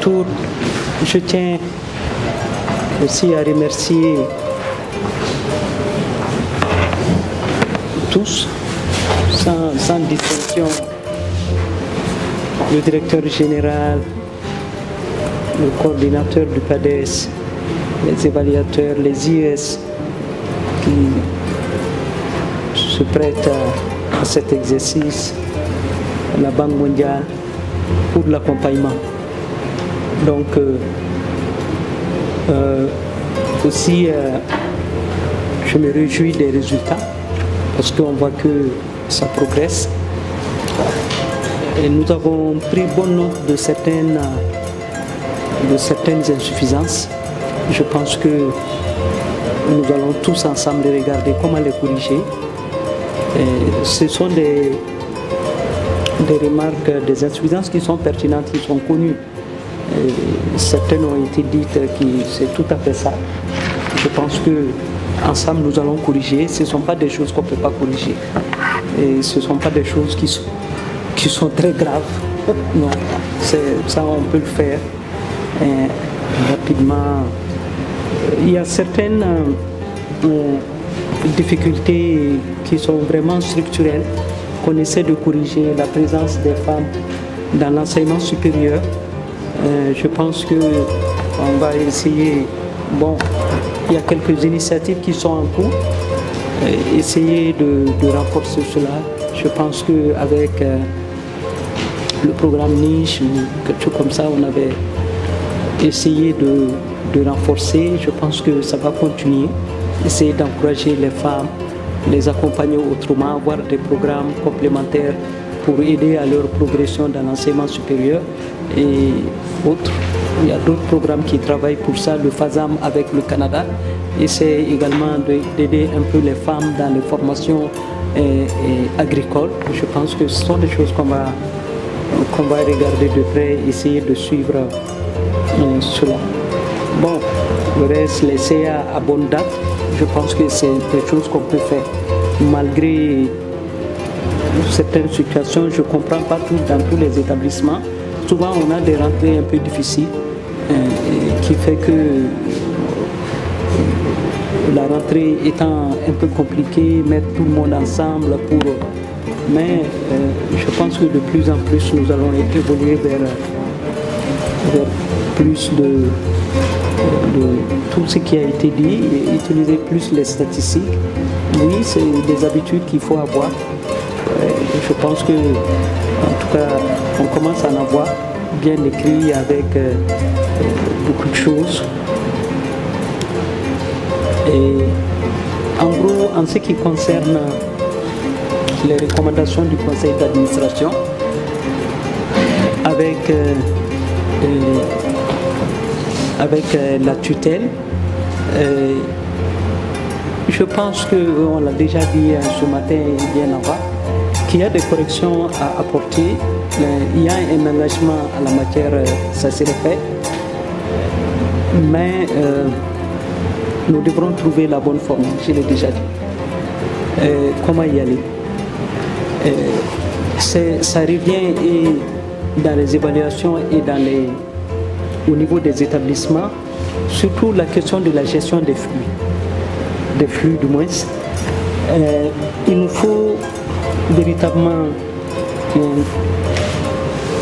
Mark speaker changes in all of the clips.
Speaker 1: retour, je tiens aussi à remercier tous, sans distinction, le directeur général, le coordinateur du PADES, les évaluateurs, les IES qui se prêtent à cet exercice, la Banque mondiale pour l'accompagnement. Donc aussi je me réjouis des résultats parce qu'on voit que ça progresse. Et nous avons pris bonne note de certaines insuffisances. Je pense que nous allons tous ensemble regarder comment les corriger. Et ce sont des remarques, des insuffisances qui sont pertinentes, qui sont connues. Et certaines ont été dites que c'est tout à fait ça. Je pense que ensemble nous allons corriger. Ce ne sont pas des choses qu'on ne peut pas corriger. Et ce ne sont pas des choses qui sont très graves. Non, ça on peut le faire rapidement. Il y a certaines difficultés qui sont vraiment structurelles qu'on essaie de corriger. La présence des femmes dans l'enseignement supérieur. Je pense qu'on va essayer, bon, il y a quelques initiatives qui sont en cours, essayer de renforcer cela. Je pense qu'avec le programme Niche ou quelque chose comme ça, on avait essayé de renforcer. Je pense que ça va continuer, essayer d'encourager les femmes, les accompagner autrement, avoir des programmes complémentaires pour aider à leur progression dans l'enseignement supérieur et autres. Il y a d'autres programmes qui travaillent pour ça, le FASAM avec le Canada, essaie également d'aider un peu les femmes dans les formations agricoles. Je pense que ce sont des choses qu'on va regarder de près, essayer de suivre cela. Bon, le reste, les CA à bonne date, je pense que c'est des choses qu'on peut faire. Malgré certaines situations, je ne comprends pas tout dans tous les établissements. Souvent, on a des rentrées un peu difficiles qui fait que la rentrée étant un peu compliquée, mettre tout le monde ensemble mais je pense que de plus en plus, nous allons évoluer vers plus de tout ce qui a été dit et utiliser plus les statistiques. Oui, c'est des habitudes qu'il faut avoir. Je pense que, en tout cas, on commence à en avoir bien écrit avec beaucoup de choses. Et en gros, en ce qui concerne les recommandations du conseil d'administration, avec la tutelle, je pense qu'on l'a déjà dit ce matin et bien avant, qu'il y a des corrections à apporter. Il y a un engagement à la matière, ça se répète, mais nous devrons trouver la bonne formule, je l'ai déjà dit. Comment y aller? Ça revient et dans les évaluations et au niveau des établissements, surtout la question de la gestion des flux du moins. Il nous faut véritablement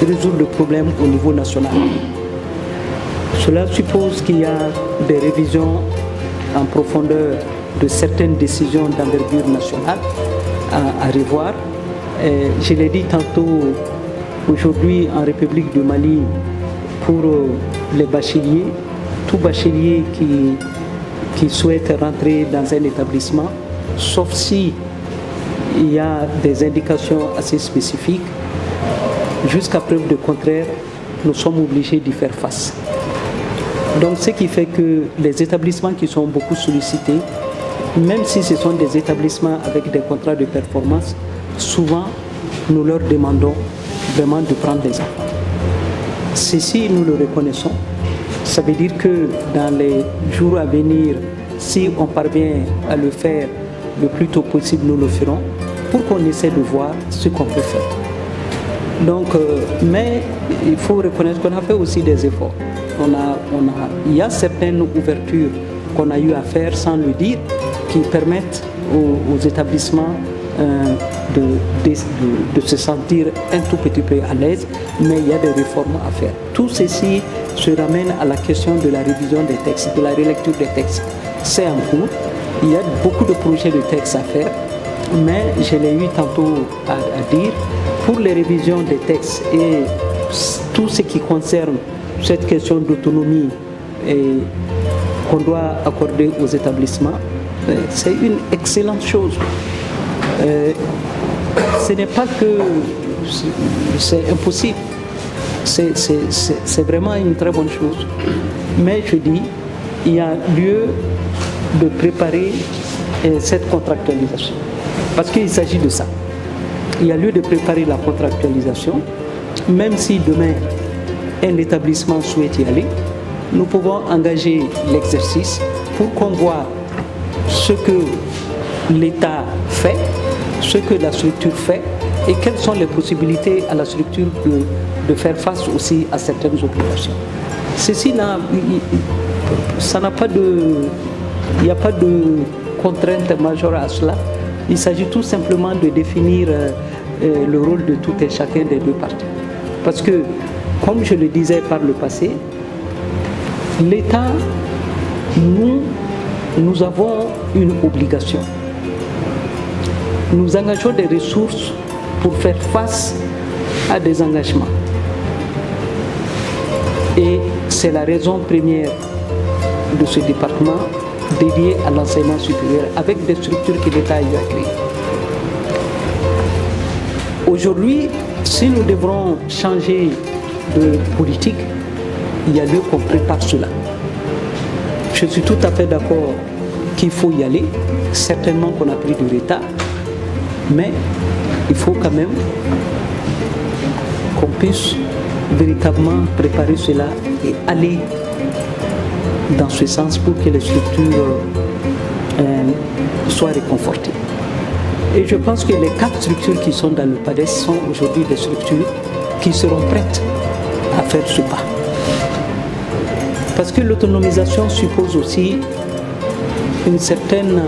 Speaker 1: résoudre le problème au niveau national. Cela suppose qu'il y a des révisions en profondeur de certaines décisions d'envergure nationale à revoir. Je l'ai dit tantôt, aujourd'hui en République du Mali, pour les bacheliers, tout bachelier qui souhaite rentrer dans un établissement, sauf si il y a des indications assez spécifiques, jusqu'à preuve de contraire, nous sommes obligés d'y faire face. Donc ce qui fait que les établissements qui sont beaucoup sollicités, même si ce sont des établissements avec des contrats de performance, souvent nous leur demandons vraiment de prendre des enfants. Ceci, nous le reconnaissons. Ça veut dire que dans les jours à venir, si on parvient à le faire le plus tôt possible, nous le ferons, pour qu'on essaie de voir ce qu'on peut faire. Donc, mais il faut reconnaître qu'on a fait aussi des efforts. Il y a certaines ouvertures qu'on a eu à faire sans le dire, qui permettent aux établissements de se sentir un tout petit peu à l'aise, mais il y a des réformes à faire. Tout ceci se ramène à la question de la révision des textes, de la relecture des textes. C'est en cours. Il y a beaucoup de projets de textes à faire, mais je l'ai eu tantôt à dire, pour les révisions des textes et tout ce qui concerne cette question d'autonomie qu'on doit accorder aux établissements, c'est une excellente chose. Ce n'est pas que c'est impossible, c'est vraiment une très bonne chose. Mais je dis, il y a lieu de préparer cette contractualisation. Parce qu'il s'agit de ça. Il y a lieu de préparer la contractualisation, même si demain un établissement souhaite y aller, nous pouvons engager l'exercice pour qu'on voit ce que l'État fait, ce que la structure fait et quelles sont les possibilités à la structure de faire face aussi à certaines obligations. Ceci ça n'a pas il n'y a pas de contrainte majeure à cela. Il s'agit tout simplement de définir le rôle de tout et chacun des deux parties. Parce que, comme je le disais par le passé, l'État, nous avons une obligation. Nous engageons des ressources pour faire face à des engagements. Et c'est la raison première de ce département dédié à l'enseignement supérieur avec des structures que l'État a eu à créer. Aujourd'hui, si nous devrons changer de politique, il y a lieu qu'on prépare cela. Je suis tout à fait d'accord qu'il faut y aller, certainement qu'on a pris du retard, mais il faut quand même qu'on puisse véritablement préparer cela et aller dans ce sens pour que les structures soient réconfortées. Et je pense que les 4 structures qui sont dans le PADES sont aujourd'hui des structures qui seront prêtes à faire ce pas. Parce que l'autonomisation suppose aussi une certaine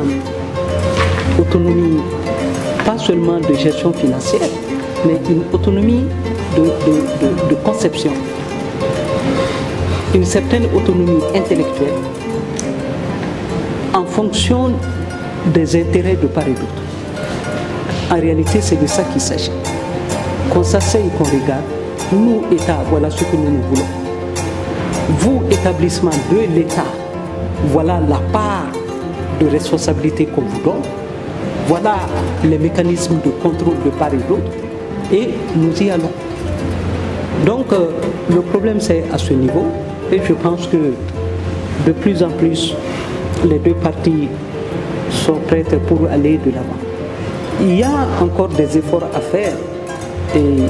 Speaker 1: autonomie, pas seulement de gestion financière, mais une autonomie de conception, une certaine autonomie intellectuelle en fonction des intérêts de part et d'autre. En réalité, c'est de ça qu'il s'agit. Qu'on s'asseye et qu'on regarde, nous, État, voilà ce que nous voulons. Vous, établissement de l'État, voilà la part de responsabilité qu'on vous donne. Voilà les mécanismes de contrôle de part et d'autre. Et nous y allons. Donc, le problème, c'est à ce niveau. Et je pense que de plus en plus, les deux parties sont prêtes pour aller de l'avant. Il y a encore des efforts à faire, et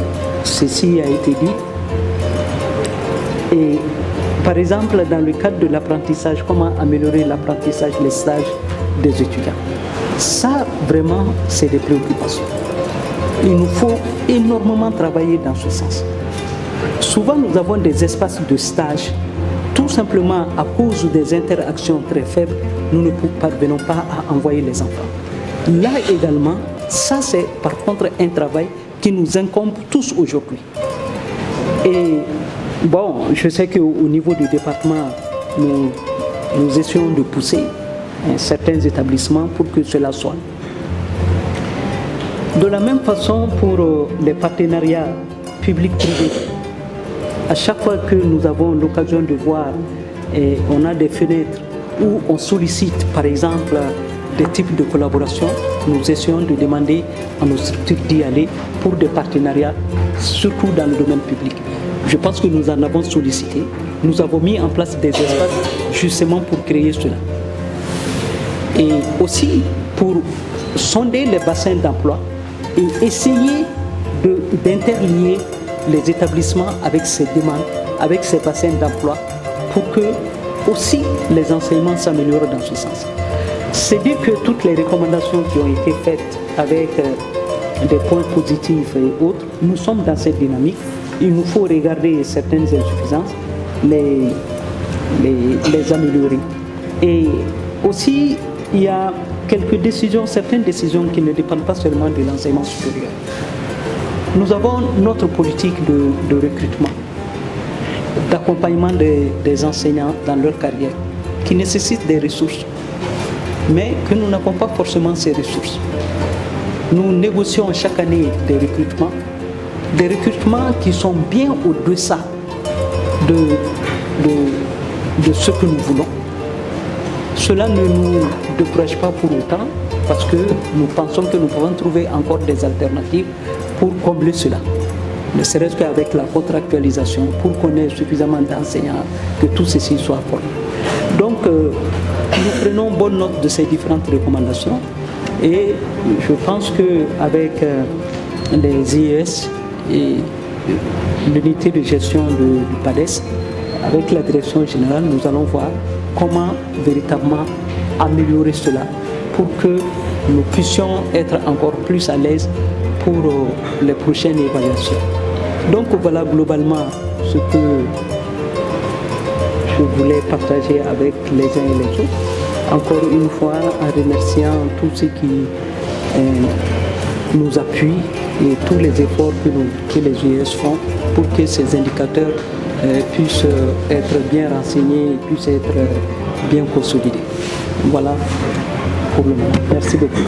Speaker 1: ceci a été dit. Et par exemple, dans le cadre de l'apprentissage, comment améliorer l'apprentissage, les stages des étudiants. Ça, vraiment, c'est des préoccupations. Il nous faut énormément travailler dans ce sens. Souvent, nous avons des espaces de stage, tout simplement à cause des interactions très faibles, nous ne parvenons pas à envoyer les enfants. Là également, ça c'est par contre un travail qui nous incombe tous aujourd'hui. Et bon, je sais qu'au niveau du département, nous essayons de pousser certains établissements pour que cela soit. De la même façon pour les partenariats publics-privés, à chaque fois que nous avons l'occasion de voir, et on a des fenêtres où on sollicite par exemple des types de collaboration, nous essayons de demander à nos structures d'y aller pour des partenariats, surtout dans le domaine public. Je pense que nous en avons sollicité, nous avons mis en place des espaces justement pour créer cela. Et aussi pour sonder les bassins d'emploi et essayer d'interlier les établissements avec ces demandes, avec ces bassins d'emploi, pour que aussi les enseignements s'améliorent dans ce sens. C'est dire que toutes les recommandations qui ont été faites avec des points positifs et autres. Nous sommes dans cette dynamique. Il nous faut regarder certaines insuffisances, les améliorer. Et aussi, il y a certaines décisions qui ne dépendent pas seulement de l'enseignement supérieur. Nous avons notre politique de recrutement, d'accompagnement des enseignants dans leur carrière, qui nécessite des ressources, mais que nous n'avons pas forcément ces ressources. Nous négocions chaque année des recrutements qui sont bien au-deçà de ce que nous voulons. Cela ne nous décourage pas pour autant, parce que nous pensons que nous pouvons trouver encore des alternatives pour combler cela. Ne serait-ce qu'avec la contractualisation, pour qu'on ait suffisamment d'enseignants, que tout ceci soit formé. Donc, nous prenons bonne note de ces différentes recommandations et je pense qu'avec les IES et l'unité de gestion du PADES, avec la direction générale, nous allons voir comment véritablement améliorer cela pour que nous puissions être encore plus à l'aise pour les prochaines évaluations. Donc voilà globalement ce que je voulais partager avec les uns et les autres. Encore une fois, en remerciant tous ceux qui nous appuient et tous les efforts que les IES font pour que ces indicateurs puissent être bien renseignés et puissent être bien consolidés. Voilà pour le moment. Merci beaucoup.